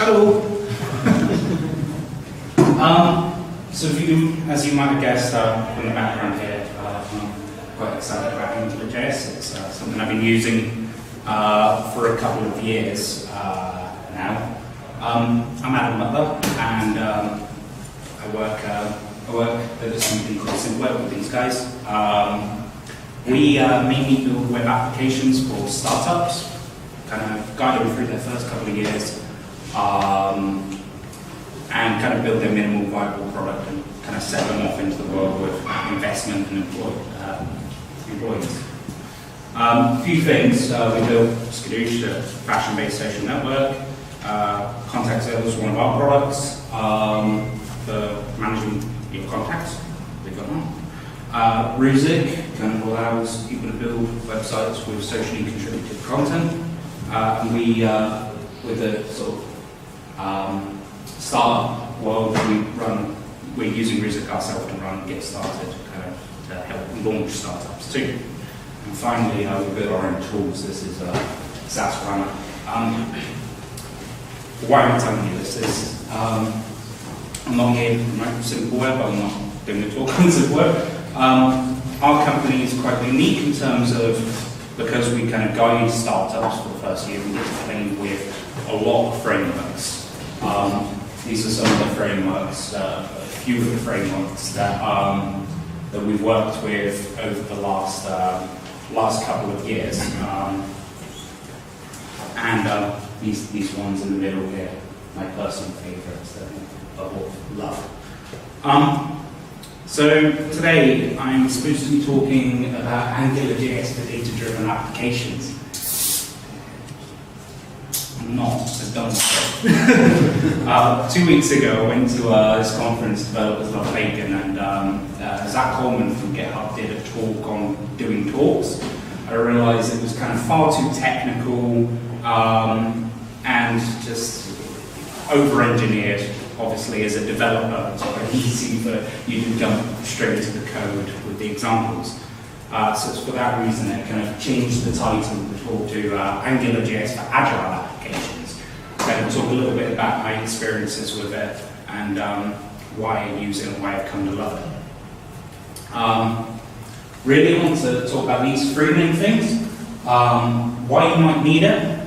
Hello. So as you might have guessed from the background here, I'm quite excited about AngularJS. It's something I've been using for a couple of years now. I'm Butler, and I work at something called Simple with these guys. We mainly build web applications for startups, kind of guide them through their first couple of years, and kind of build their minimal viable product and kind of set them off into the world with investment and employees. A few things. We built Skadoosh, a fashion-based social network. Contact Server is one of our products for managing your contacts. We've got one. Ruzik kind of allows people to build websites with socially contributed content. And we, with the sort of startup world, we're using Ruzik ourselves to run Get Started, kind of to help launch startups too. And finally, we build our own tools. This is a SaaS runner. Why am I telling you this? I'm not here to promote Simple Web. I'm not doing a talk on Simple Web. Our company is quite unique in terms of, because we kind of guide startups for the first year, we get to play with a lot of frameworks. These are some of the frameworks, a few of the frameworks that we've worked with over the last couple of years. These ones in the middle here, my personal favourites that I love. So today I'm supposed to be talking about AngularJS for data-driven applications. I'm not, I've done so. 2 weeks ago I went to this conference, Developers Love Bacon, and Zach Coleman from GitHub did a talk on doing talks. I realised it was kind of far too technical and just over-engineered. Obviously, as a developer, it's very easy for you to jump straight into the code with the examples. So it's for that reason I kind of changed the title of the talk to AngularJS for Agile applications. Then I'll talk a little bit about my experiences with it and why I use it and why I've come to love it. Really want to talk about these three main things. Why you might need it,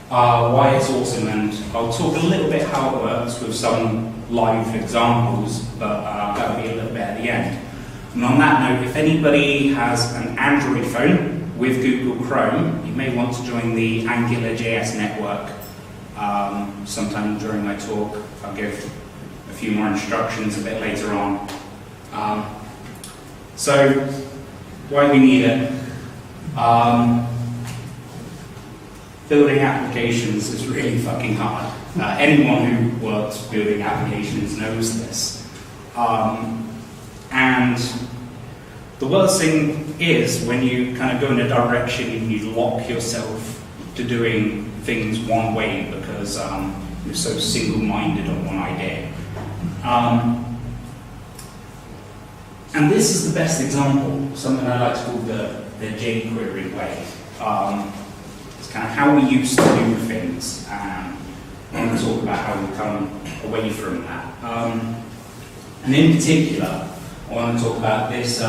why it's awesome, and I'll talk a little bit how it works with some live examples, but that'll be a little bit at the end. And on that note, if anybody has an Android phone with Google Chrome, you may want to join the AngularJS network sometime during my talk. I'll give a few more instructions a bit later on. So, why we need it? Building applications is really fucking hard. Anyone who works building applications knows this. And the worst thing is when you kind of go in a direction and you lock yourself to doing things one way because you're so single-minded on one idea. And this is the best example, something I like to call the jQuery way. It's kind of how we used to do things, and I want to talk about how we come away from that. And in particular, I want to talk about this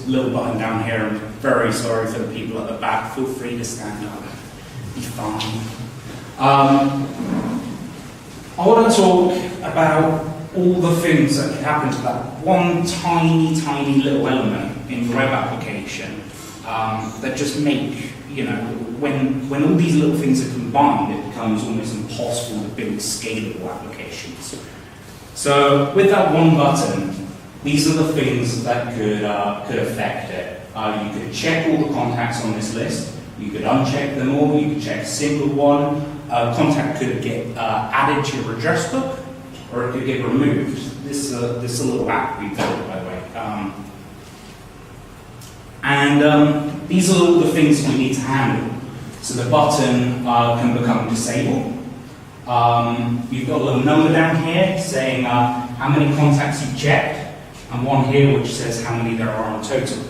little button down here. I'm very sorry for the people at the back. Feel free to stand up. Be fine. I want to talk about all the things that can happen to that one tiny, tiny little element in your web application that just make, when all these little things are combined, it becomes almost impossible to build scalable applications. So with that one button, these are the things that could affect it. You could check all the contacts on this list. You could uncheck them all. You could check a single one. Contact could get added to your address book, or it could get removed. This is a little app we built, by the way. These are all the things we need to handle. So the button can become disabled. You've got a little number down here saying how many contacts you've checked, and one here which says how many there are in total.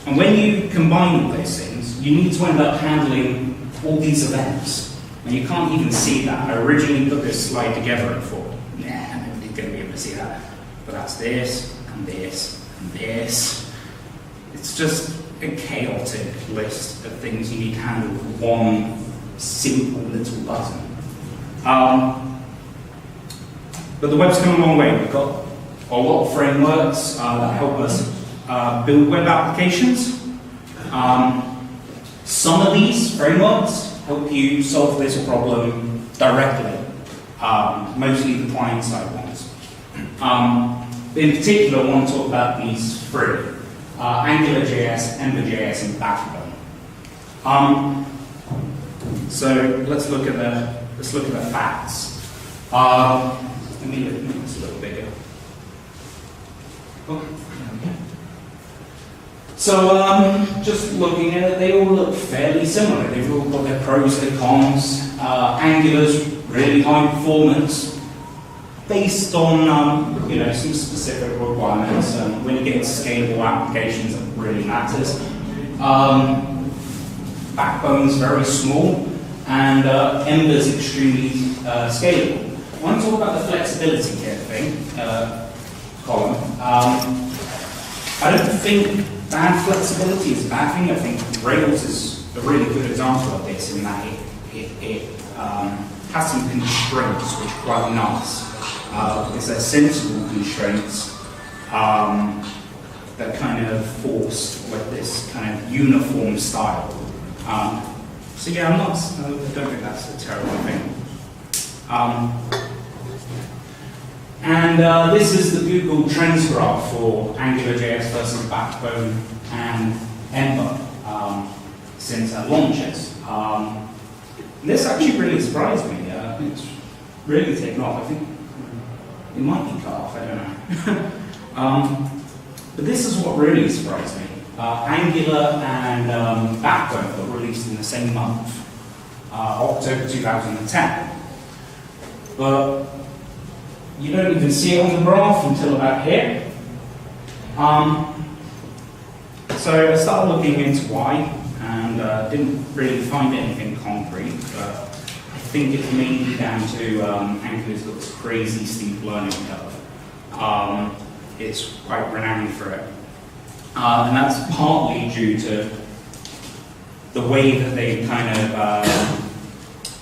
And when you combine all those things, you need to end up handling all these events. And you can't even see that. I originally put this slide together and thought, nah, nobody's going to be able to see that. But that's this, and this, and this. It's just a chaotic list of things you need to handle with one simple little button. But the web's come a long way. We've got a lot of frameworks that help us build web applications. Some of these frameworks help you solve this problem directly, mostly the client-side ones. In particular, I want to talk about these three: AngularJS, Ember.js, and Backbone. So let's look at the facts. Let me make this a little bigger. Okay. So just looking at it, they all look fairly similar. They've all got their pros, their cons. Angular's really high performance, based on some specific requirements. When you get into scalable applications, it really matters. Backbone's very small, and Ember's extremely scalable. I want to talk about the flexibility here column. I don't think bad flexibility is a bad thing. I think Rails is a really good example of this in that it has some constraints which are quite nice. Because they're sensible constraints that kind of force like this kind of uniform style. So yeah, I don't think that's a terrible thing. And this is the Google Trends graph for AngularJS versus Backbone and Ember since it launches. This actually really surprised me. It's really taken off. I think it might be cut off, I don't know. But this is what really surprised me. Angular and Backbone were released in the same month, October 2010. But you don't even see it on the graph until about here. So I started looking into why, and didn't really find anything concrete, but I think it's mainly down to Angular's got this crazy steep learning curve. It's quite renowned for it. And that's partly due to the way that they kind of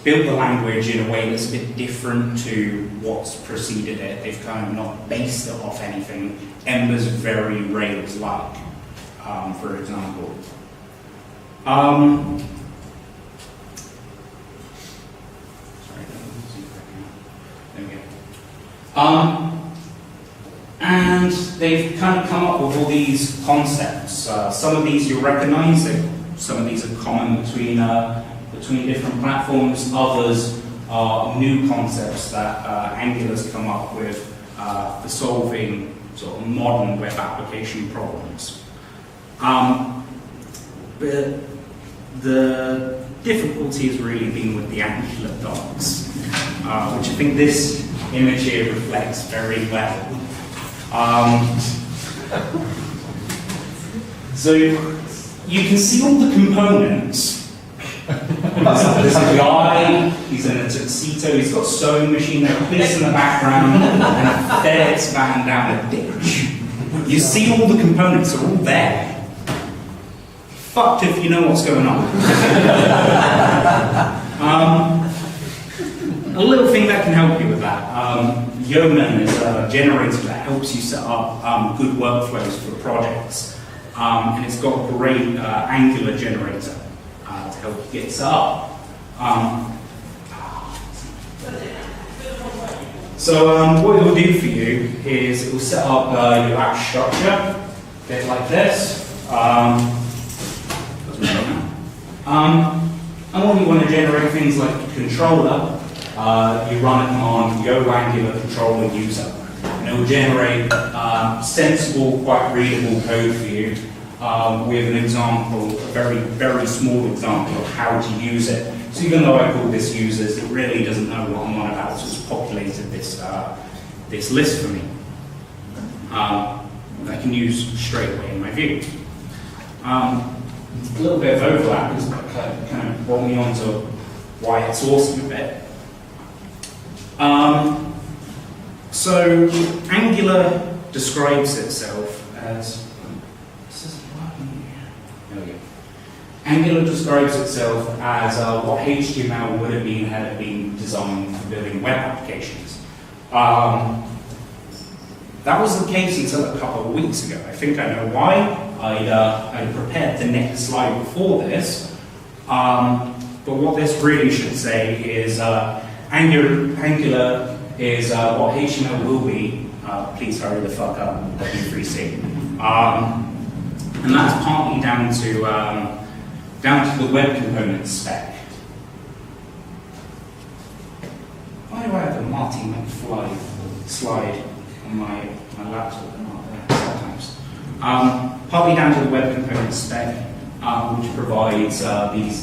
built the language in a way that's a bit different to what's preceded it. They've kind of not based it off anything. Ember's very Rails-like, for example. And they've kind of come up with all these concepts. Some of these you'll recognize, some of these are common between different platforms. Others are new concepts that Angular's come up with for solving sort of modern web application problems. But the difficulty has really been with the Angular docs, which I think this image here reflects very well. So you can see all the components. There's a guy, he's in a tuxedo, he's got a sewing machine, this in the background, and a FedEx van down a ditch. You see all the components are all there. Fucked if you know what's going on. A little thing that can help you with that. Yeoman is a generator that helps you set up good workflows for projects. And it's got a great Angular generator to help you get set up. So what it will do for you is it will set up your app structure, bit like this. And when you want to generate things like a controller, you run a command, yo Angular controller user. And it will generate sensible, quite readable code for you with an example, a very, very small example of how to use it. So even though I call this users, it really doesn't know what I'm on about, so it's populated this, this list for me. I can use straight away in my view. A little bit of overlap has kind of brought me onto why it's awesome a bit. So Angular describes itself as, there we go. Angular describes itself as what HTML would have been had it been designed for building web applications. That was the case until a couple of weeks ago. I think I know why. I prepared the next slide before this. But what this really should say is Angular is what HTML will be. Please hurry the fuck up, W3C. And that's partly down to the web component spec. Why do I have the Marty McFly slide on my laptop and not there sometimes? Partly down to the web component spec, which provides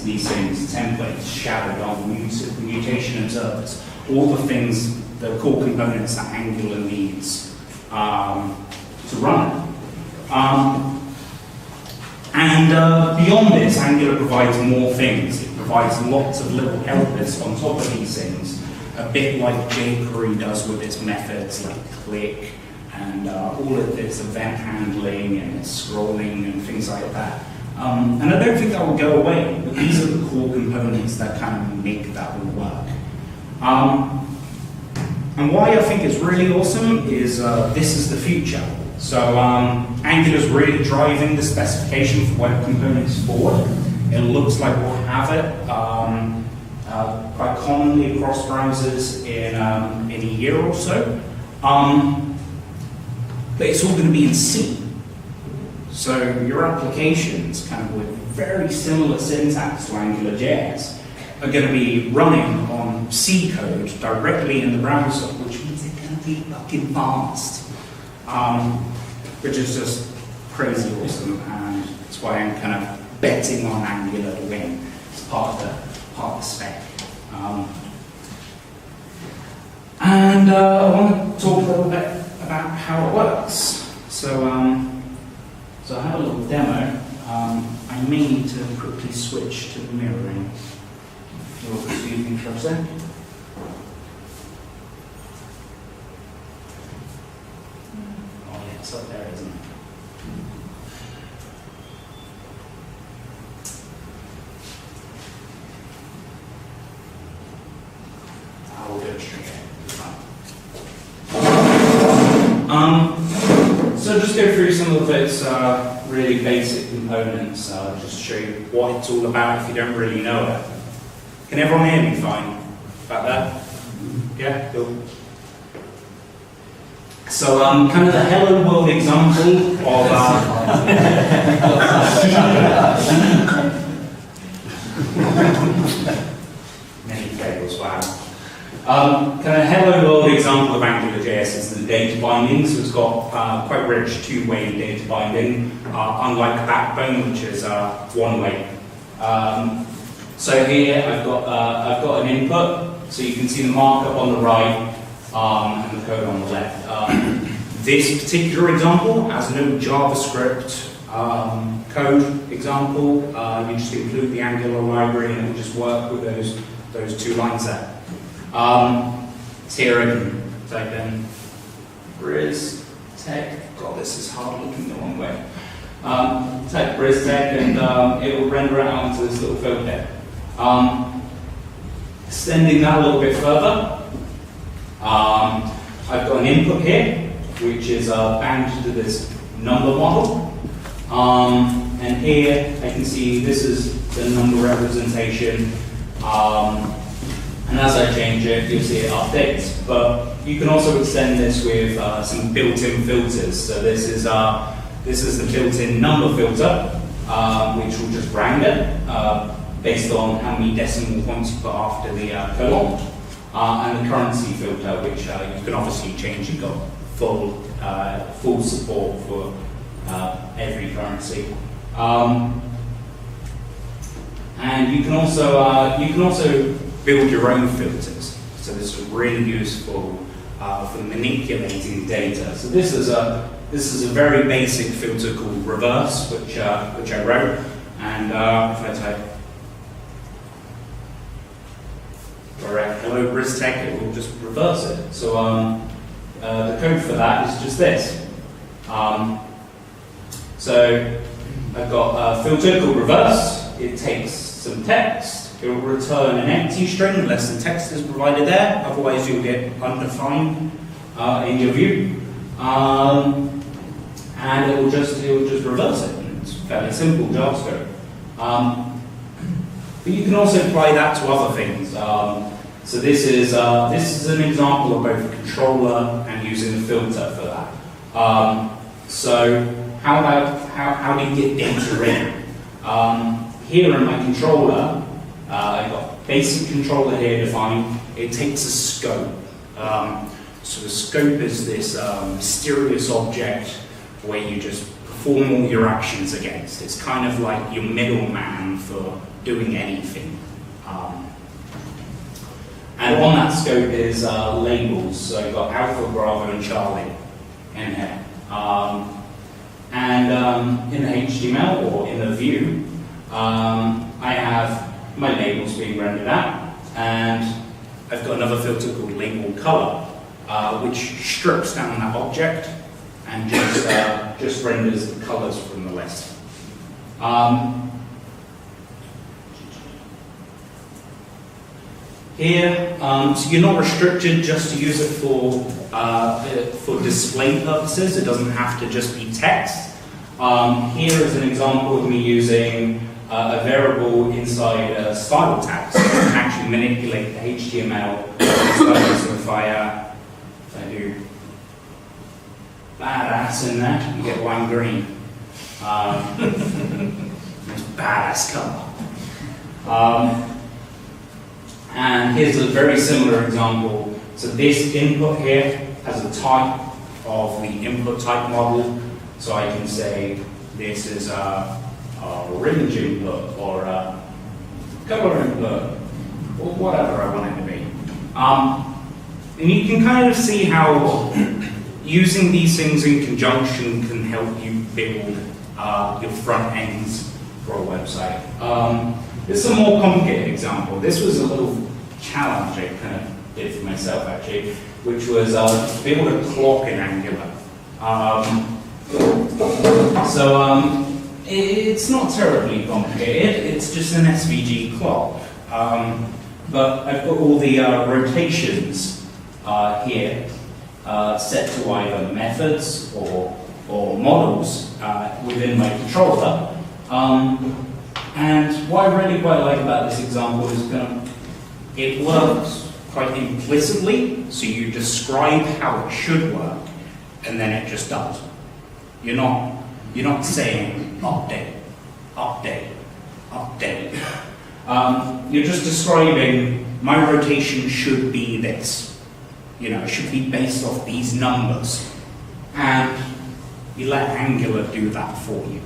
these things, templates, shadow DOM, mutation observers, all the things, the core components that Angular needs to run. And beyond this, Angular provides more things. It provides lots of little helpers on top of these things, a bit like jQuery does with its methods like click and all of its event handling and its scrolling and things like that. And I don't think that will go away, but these are the core components that kind of make that all work. And why I think it's really awesome is this is the future. So Angular is really driving the specification for web components forward. It looks like we'll have it quite commonly across browsers in a year or so. But it's all going to be in C. So your applications, kind of with very similar syntax to AngularJS, are going to be running on C code directly in the browser, which means it's going to be fucking fast. Which is just crazy awesome, and that's why I'm kind of betting on Angular to win. It's part of the spec. And I want to talk a little bit about how it works. So I have a little demo. I may need to quickly switch to the mirroring. You'll excuse me for a sec. Oh yeah, it's up there, isn't it? We'll do it straight. So just go through some of its really basic components, just show you what it's all about if you don't really know it. Can everyone hear me fine about that? Yeah, cool. So kind of the hello world example of many fails, wow. Kind of hello world example of AngularJS is the data binding. So it's got quite rich two-way data binding, unlike Backbone, which is one-way. So here I've got an input, so you can see the markup on the right and the code on the left. This particular example has no JavaScript code example. You just include the Angular library and it will just work with those two lines there. So here I can type in Briz Tech. God, this is hard looking the wrong way. Type Briz Tech and it will render it out into this little field here. Extending that a little bit further, I've got an input here, which is bound to this number model. And here I can see this is the number representation. And as I change it, you'll see it updates. But you can also extend this with some built-in filters. So this is the built-in number filter, which will just round it based on how many decimal points you put after the colon, and the currency filter, which you can obviously change. You've got full support for every currency. And you can also build your own filters. So this is really useful for manipulating data. So this is a very basic filter called reverse, which I wrote. And if I type low risk tech, it will just reverse it. So the code for that is just this. So I've got a filter called reverse. It takes some text. It will return an empty string unless the text is provided there. Otherwise, you'll get undefined in your view. And it will just reverse it. It's fairly simple JavaScript. But you can also apply that to other things. So this is an example of both a controller and using a filter for that. So how do you get data in? Here in my controller, I've got basic controller here defined. It takes a scope. So the scope is this mysterious object where you just perform all your actions against. It's kind of like your middleman for doing anything. And on that scope is labels. So you've got Alpha, Bravo, and Charlie in here. And in the HTML or in the view, I have my labels being rendered out, and I've got another filter called label color, which strips down that object and just renders the colors from the list. Here, so you're not restricted just to use it for display purposes. It doesn't have to just be text. Here is an example of me using a variable inside a style tag, so I can actually manipulate the HTML. So if I do badass in there, you get lime green. Nice badass color. And here's a very similar example. So this input here has a type of the input type model. So I can say this is a orange input or a color input or whatever I want it to be. And you can kind of see how using these things in conjunction can help you build your front ends for a website. This is a more complicated example. This was a little challenge I kind of did for myself actually, which was build a clock in Angular. It's not terribly complicated. It's just an SVG clock. But I've got all the rotations here set to either methods or models within my controller. And what I really quite like about this example is it works quite implicitly, so you describe how it should work, and then it just does. You're not saying update, update, update. You're just describing my rotation should be this. It should be based off these numbers, and you let Angular do that for you.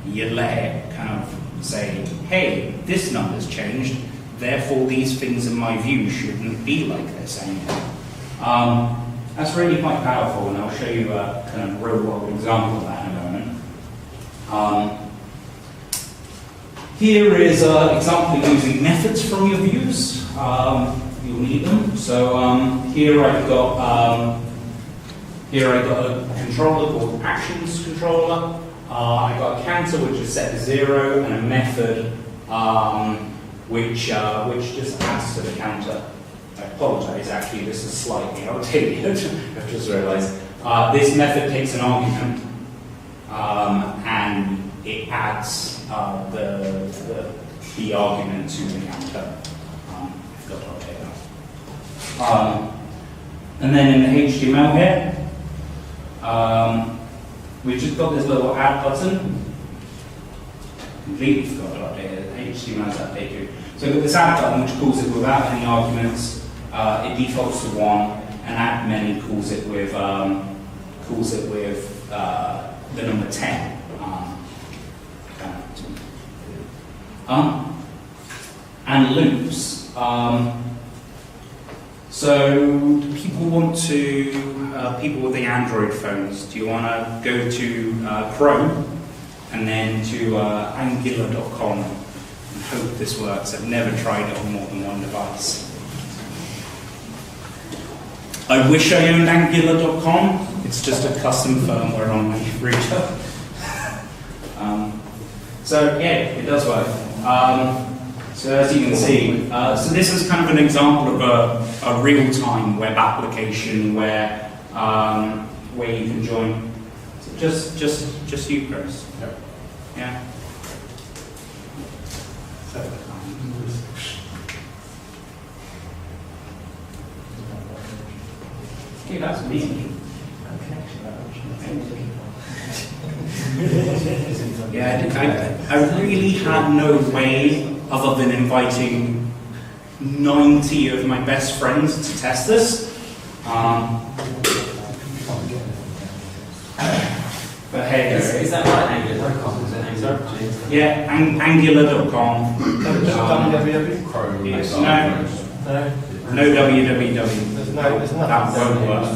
You let it kind of say, hey, this number's changed, therefore these things in my view shouldn't be like this anymore. That's really quite powerful, and I'll show you a kind of real-world example of that in a moment. Here is an example of using methods from your views. You'll need them. So here I've got a controller called actions controller. I've got a counter which is set to 0, and a method which just adds to the counter. I apologize, actually this is slightly outdated. I've just realized. This method takes an argument and it adds the argument to the counter. I've got to update that. And then in the HTML here, we've just got this little add button. Completely forgot to update it. HTML is updated. So we've got this add button which calls it without any arguments. It defaults to 1, and add many calls it with the number 10. And loops. So people with the Android phones, do you want to go to Chrome and then to Angular.com and hope this works? I've never tried it on more than one device. I wish I owned Angular.com. It's just a custom firmware on my router. So yeah, it does work. So as you can see, so this is kind of an example of a real-time web application where you can join. So just you, Chris. Yep. Yeah. Okay, that's me. Yeah, I really had no way other than inviting 90 of my best friends to test this. But hey, Is that right, Angular.com? Is it Angular? yeah, Angular.com. Chrome. Yes, no www. That won't work.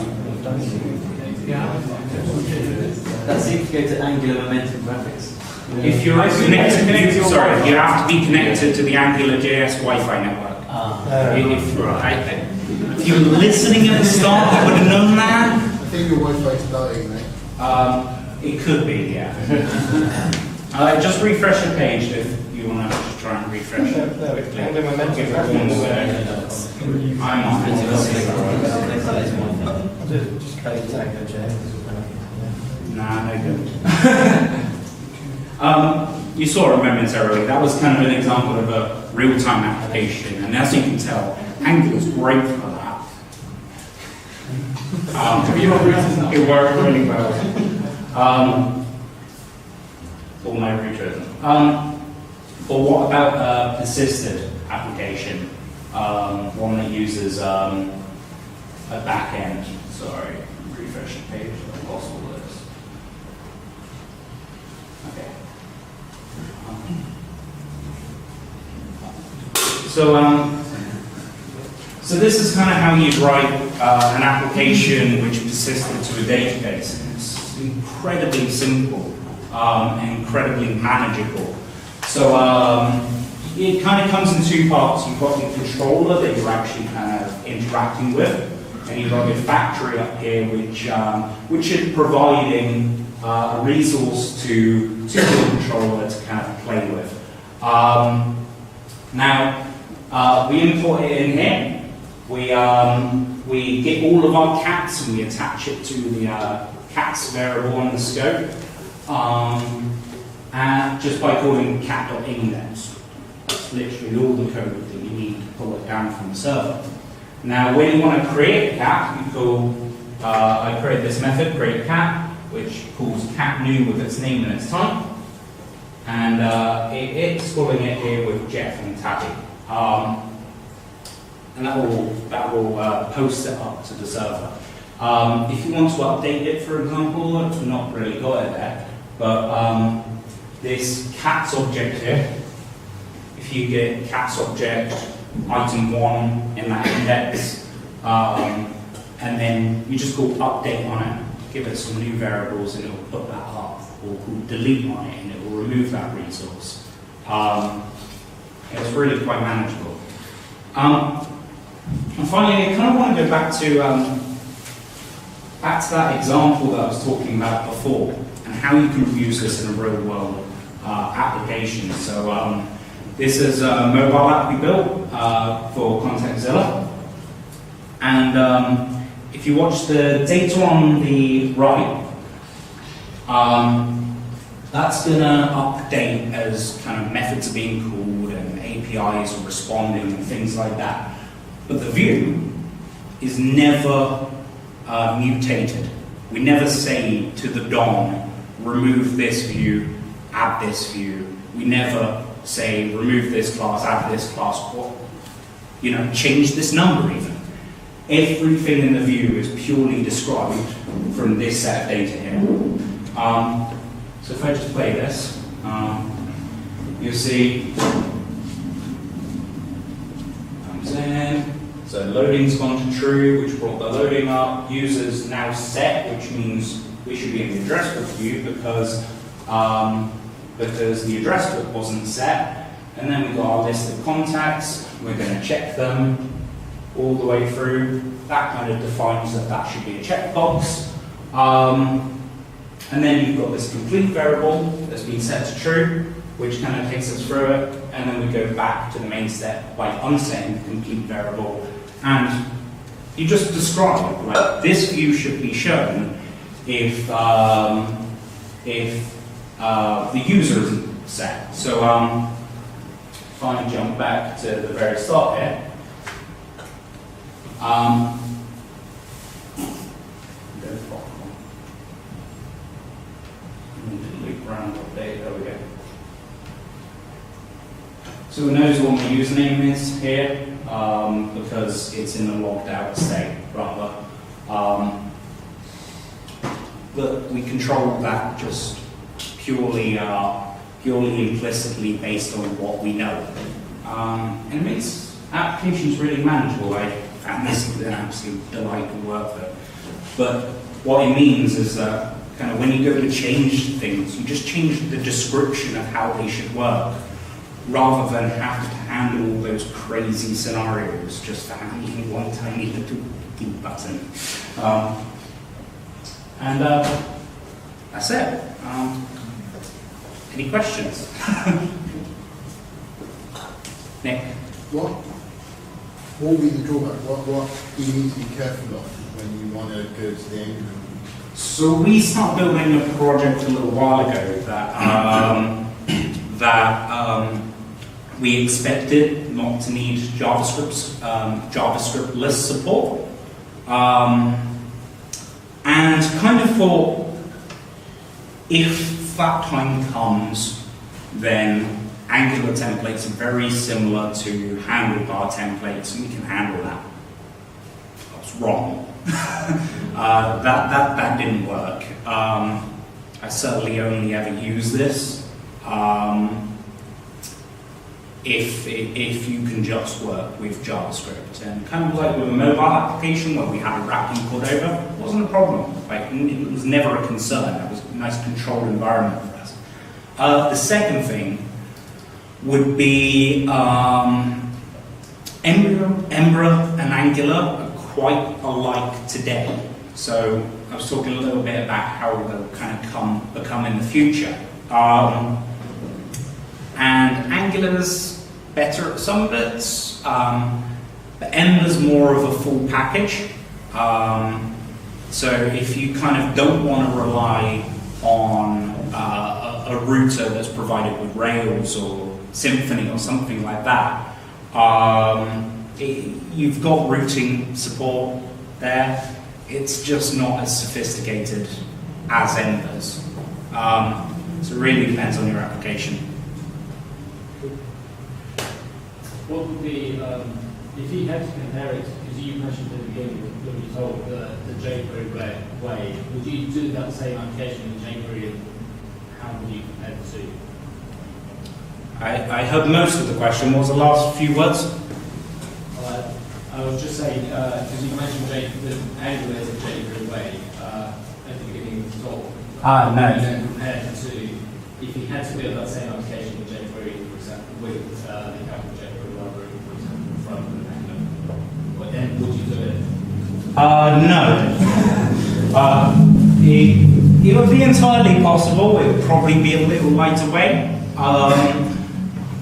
That seems to go to Angular Momentum Graphics. If you're connected, sorry, you have to be connected to the AngularJS Wi-Fi network. If you were listening at the start, you would have known that. I think your Wi-Fi is dying, mate. It could be, yeah. Just refresh the page if you want to just try and refresh it quickly. Give it 1 second. I'm on it. Just play AngularJS. Nah, no good. You saw it momentarily. That was kind of an example of a real-time application, and as you can tell, Angular's great for that. It worked really well. All my routers. But what about a persisted application? One that uses a backend. Sorry, refresh the page. I lost all this. Okay. So this is kind of how you'd write an application which persisted to a database. It's incredibly simple and incredibly manageable. So it kind of comes in 2 parts. You've got your controller that you're actually kind of interacting with, and you've got your factory up here, which is providing a resource to the controller to kind of play with. Now, we import it in here. We get all of our cats and we attach it to the cats variable on the scope, and just by calling cat.index. That's literally all the code that you need to pull it down from the server. Now, when you want to create a cat, you call, I create this method, create cat, which calls cat new with its name and its type. And it's calling it here with Jeff and Tabby. And that will post it up to the server. If you want to update it, for example, I've not really got it there, but this cats object here, if you get cats object item 1 in that index, and then you just call update on it, give it some new variables, and it will put that up, or call delete on it, and it will remove that resource. It's really quite manageable. And finally, I kind of want to go back to that example that I was talking about before, and how you can use this in a real-world application. So this is a mobile app we built for ContextZilla, and if you watch the data on the right, that's going to update as kind of methods are being called and APIs are responding and things like that. But the view is never mutated. We never say to the DOM, remove this view, add this view. We never say, remove this class, add this class, or, change this number even. Everything in the view is purely described from this set of data here. So if I just play this, you'll see comes in. So loading's gone to true, which brought the loading up. Users now set, which means we should be in the address book view because the address book wasn't set. And then we've got our list of contacts. We're going to check them. all the way through. That kind of defines that that should be a checkbox. And then you've got this complete variable that's been set to true, which kind of takes us through it, and then we go back to the main step by unsetting the complete variable. And you just describe, like, this view should be shown if the user isn't set. So if I jump back to the very start here, loop around update, there we go. So it knows what my username is here, because it's in a logged out state, rather. But we control that just purely implicitly based on what we know. And it makes applications really manageable. I found this an absolute delight to work with. But what it means is that kind of when you go to change things, you just change the description of how they should work, rather than have to handle all those crazy scenarios just for handling one tiny little button. And that's it. Any questions? Nick? What will be the drawback? What do you need to be careful of when you want to go to the Angular? So we started building a project a little while ago that we expected not to need JavaScript-less support, and kind of thought, if that time comes, then Angular templates are very similar to handlebar templates, and we can handle that. I was wrong. That didn't work. I certainly only ever use this if you can just work with JavaScript. And kind of like with a mobile application where we had a wrapping put over, it wasn't a problem. Like, it was never a concern. It was a nice controlled environment for us. The second thing would be Ember and Angular are quite alike today. So I was talking a little bit about how they'll kind of become in the future. And Angular's better at some bits, but Ember's more of a full package. So if you kind of don't want to rely on a router that's provided with Rails or Symfony or something like that, you've got routing support there. It's just not as sophisticated as Ember's. So it really depends on your application. What would be, if you had to compare it, because you mentioned at the beginning when you told the jQuery way, would you do that same application in jQuery, and how would you compare the two? I heard most of the question. What was the last few words? I was just saying, because you mentioned Angular as a jQuery way at the beginning of the talk. No. And then compared to, if you had to build that same application with jQuery, for example, with the capital jQuery library, for example, from Angular, but then would you do it? No. It would be entirely possible. It would probably be a little lighter weight.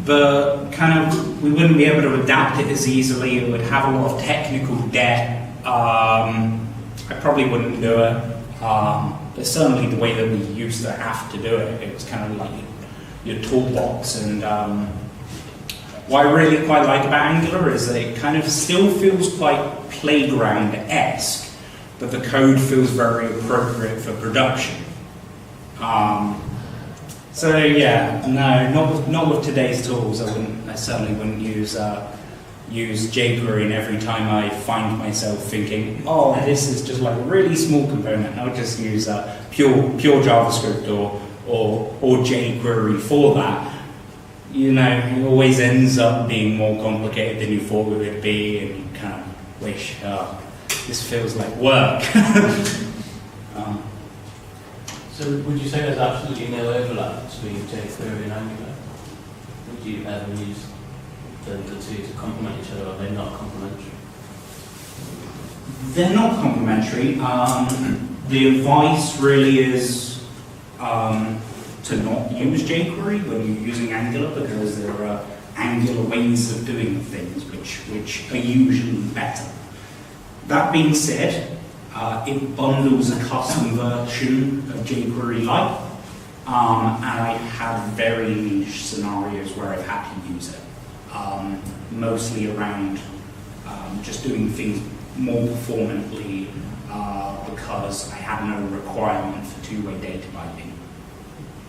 But kind of, we wouldn't be able to adapt it as easily. It would have a lot of technical debt. I probably wouldn't do it. But certainly the way that we used to have to do it, it was kind of like your toolbox. And what I really quite like about Angular is that it kind of still feels quite playground-esque, but the code feels very appropriate for production. So yeah, no, not with today's tools. I certainly wouldn't use jQuery, and every time I find myself thinking, oh, this is just like a really small component, I'll just use pure JavaScript or jQuery for that. You know, it always ends up being more complicated than you thought it would be, and you kind of wish, this feels like work. So would you say there's absolutely no overlap between jQuery and Angular? Would you ever use the two to complement each other, or are they not complementary? They're not complementary. The advice really is to not use jQuery when you're using Angular, because there are Angular ways of doing things which are usually better. That being said, it bundles a custom version of jQuery Lite, and I have very niche scenarios where I've had to use it, mostly around just doing things more performantly because I had no requirement for two-way data binding.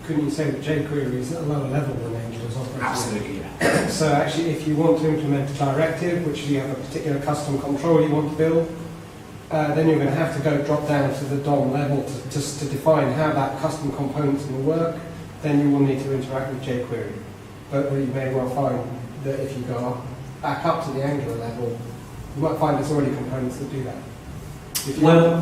Couldn't you say that jQuery is at a lower level than Angular's operating? Absolutely, yeah. So actually, if you want to implement a directive, which you have a particular custom control you want to build, then you're going to have to go drop down to the DOM level to define how that custom component's going to work. Then you will need to interact with jQuery. But you may well find that if you go back up to the Angular level, you might find there's already components that do that. Well,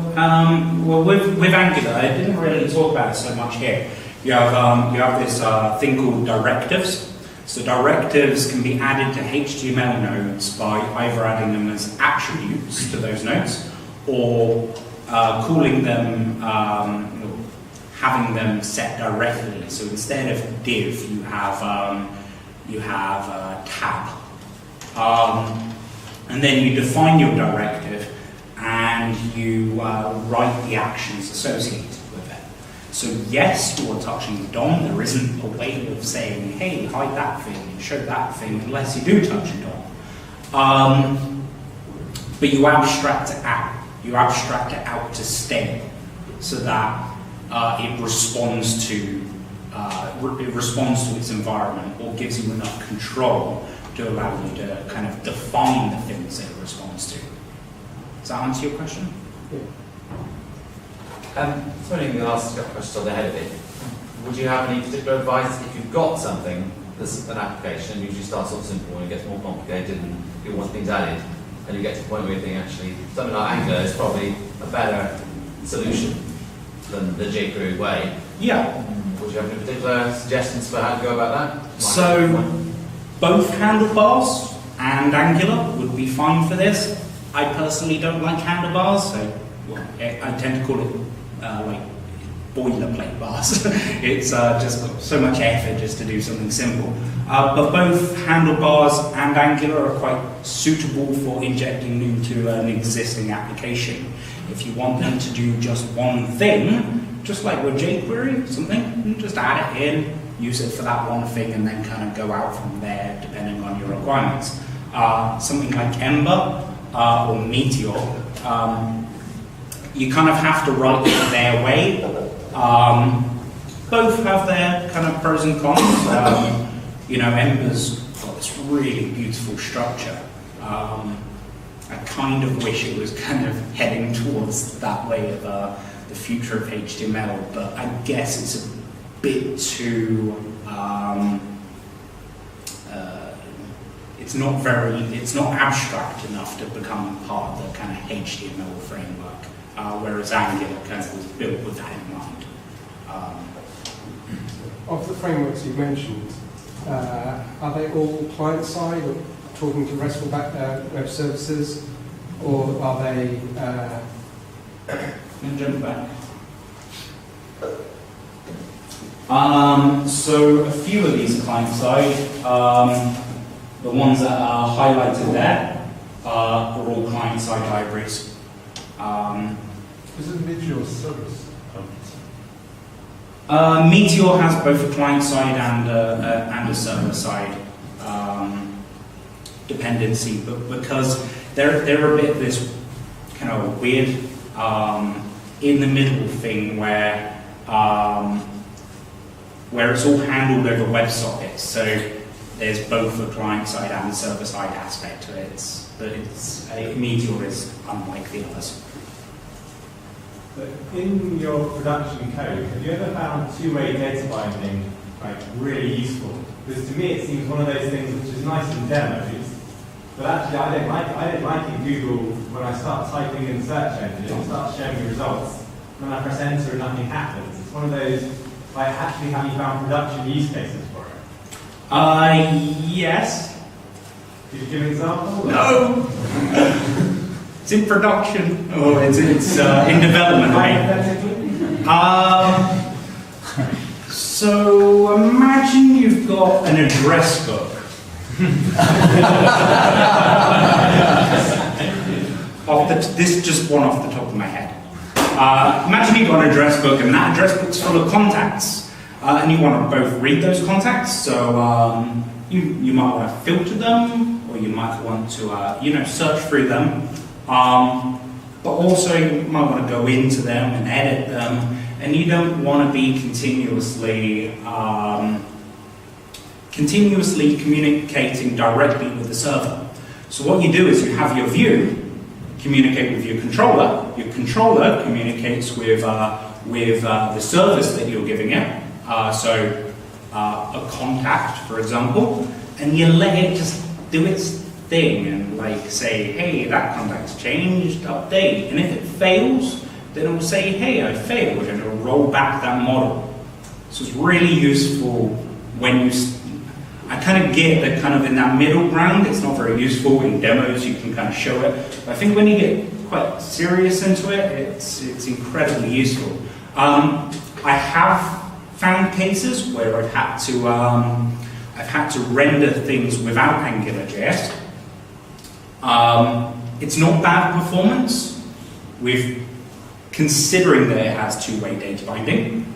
with Angular, I didn't really talk about it so much here. You have this thing called directives. So directives can be added to HTML nodes by either adding them as attributes to those nodes, or calling them, having them set directly. So instead of div, you have a tab, and then you define your directive and you write the actions associated with it. So yes, you're touching the DOM. There isn't a way of saying, hey, hide that thing and show that thing, unless you do touch a DOM. But you abstract it out. You abstract it out to state, so that it responds to its environment, or gives you enough control to allow you to kind of define the things that it responds to. Does that answer your question? Something you asked a question on the head of it. Would you have any particular advice if you've got something that's an application, usually starts off simple and it gets more complicated and you want things added, and you get to the point where you think actually something like Angular is probably a better solution than the jQuery way? Yeah. Would you have any particular suggestions for how to go about that? So both handlebars and Angular would be fine for this. I personally don't like handlebars, so I tend to call it like boilerplate bars. It's just got so much effort just to do something simple. But both handlebars and Angular are quite suitable for injecting into an existing application. If you want them to do just one thing, just like with jQuery, something, just add it in, use it for that one thing, and then kind of go out from there depending on your requirements. Something like Ember or Meteor, you kind of have to write it their way. Both have their kind of pros and cons. Ember's got this really beautiful structure. I kind of wish it was kind of heading towards that way of the future of HTML, but I guess it's a bit too. It's not abstract enough to become part of the kind of HTML framework, whereas Angular kind of was built with that in mind. Of the frameworks you mentioned, are they all client-side, or talking to RESTful web services, or are they... Jump back. So a few of these client-side, the ones that are highlighted there, are all client-side libraries. Is it Meteor service? Meteor has both a client-side and a server-side dependency, but because they're a bit this kind of weird in the middle thing where it's all handled over WebSockets. So there's both a client-side and server-side aspect to it. But Meteor is unlike the others. But in your production code, have you ever found two-way data binding really useful? Because to me it seems one of those things which is nice in demos, but actually I don't like it in Google when I start typing in the search engine, it starts showing me results. When I press enter and nothing happens. It's one of those, actually have you found production use cases for it? Yes. Could you give an example? No! It's in production, or it's in development, right? So imagine you've got an address book. This is just one off the top of my head. Imagine you've got an address book, and that address book's full of contacts, and you want to both read those contacts. So you might want to filter them, or you might want to search through them. But also you might want to go into them and edit them, and you don't want to be continuously communicating directly with the server. So what you do is you have your view communicate with your controller communicates with the service that you're giving it, so a contact, for example, and you let it just do its thing and like say, hey, that contact's changed, update, and if it fails, then it will say, hey, I failed, and it'll roll back that model. So it's really useful when I kind of get that kind of in that middle ground. It's not very useful in demos, you can kind of show it, but I think when you get quite serious into it, it's incredibly useful. I have found cases where I've had to render things without AngularJS. It's not bad performance, considering that it has two-way data binding.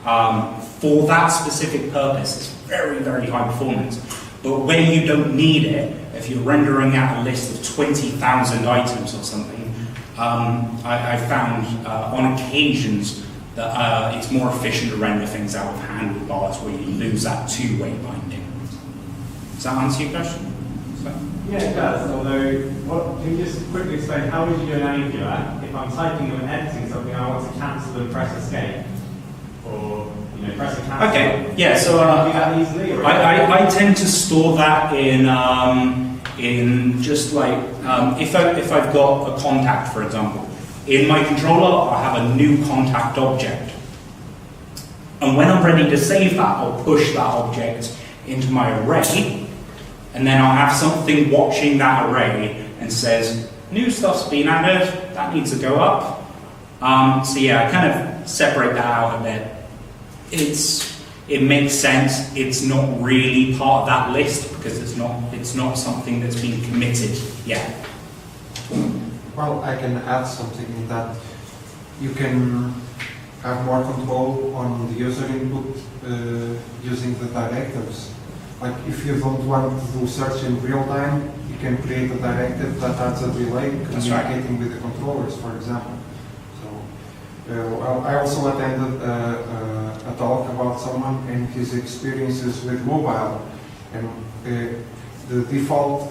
For that specific purpose, it's very, very high performance. But when you don't need it, if you're rendering out a list of 20,000 items or something, I found on occasions that it's more efficient to render things out of handlebars where you lose that two-way binding. Does that answer your question? Yeah, it does. Although, can you just quickly explain how would you do an Angular if I'm typing and editing something I want to cancel and press escape, or press a cancel? Okay. Yeah. So do that easily, or I tend to store that in just like if I've got a contact, for example, in my controller, I have a new contact object, and when I'm ready to save that, I'll push that object into my array. And then I'll have something watching that array and says, new stuff's been added, that needs to go up. So yeah, I kind of separate that out a bit. It makes sense. It's not really part of that list because it's not something that's been committed yet. Well, I can add something in that you can have more control on the user input using the directives. Like if you don't want to do search in real time, you can create a directive that adds a delay communicating with the controllers, for example. So I also attended a talk about someone and his experiences with mobile. And the default,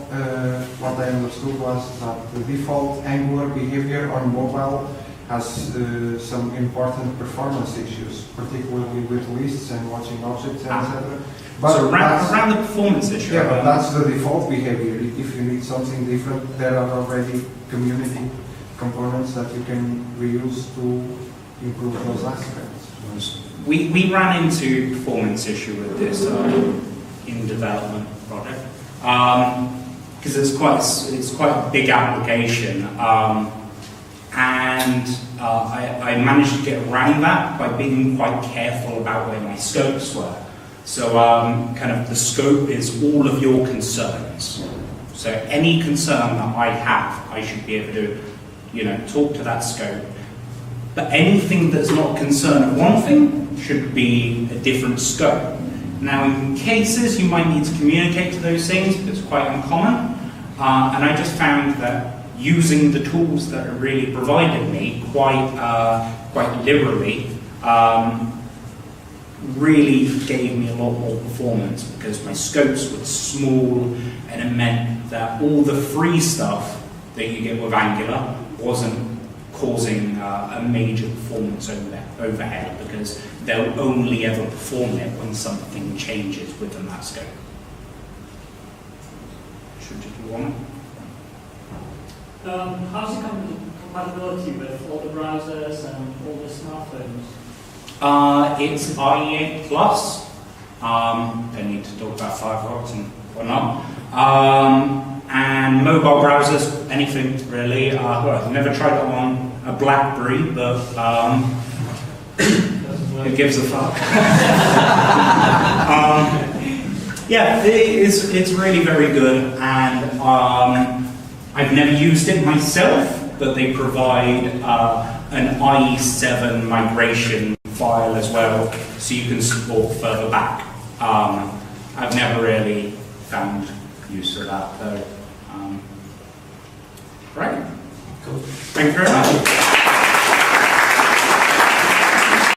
what I understood was that the default Angular behavior on mobile has some important performance issues, particularly with lists and watching objects, etc. But so around the performance issue. Yeah, but that's the default behavior. If you need something different, there are already community components that you can reuse to improve those aspects. We ran into performance issue with this in development project because it's quite a big application, and I managed to get around that by being quite careful about where my scopes were. So kind of the scope is all of your concerns. So any concern that I have, I should be able to, talk to that scope. But anything that's not a concern of one thing should be a different scope. Now, in cases you might need to communicate to those things, but it's quite uncommon. And I just found that using the tools that are really provided me quite liberally really gave me a lot more performance because my scopes were small, and it meant that all the free stuff that you get with Angular wasn't causing a major performance overhead because they'll only ever perform it when something changes within that scope. Should you do one? How's the compatibility with all the browsers and all the smartphones? It's IE8 Plus. Don't need to talk about Firefox and whatnot. And mobile browsers, anything really. Well, I've never tried it on a BlackBerry, but who gives a fuck? Yeah, it's really very good, and I've never used it myself, but they provide an IE7 migration file as well, so you can support further back. I've never really found use for that though. Right. Cool. Thank you very much.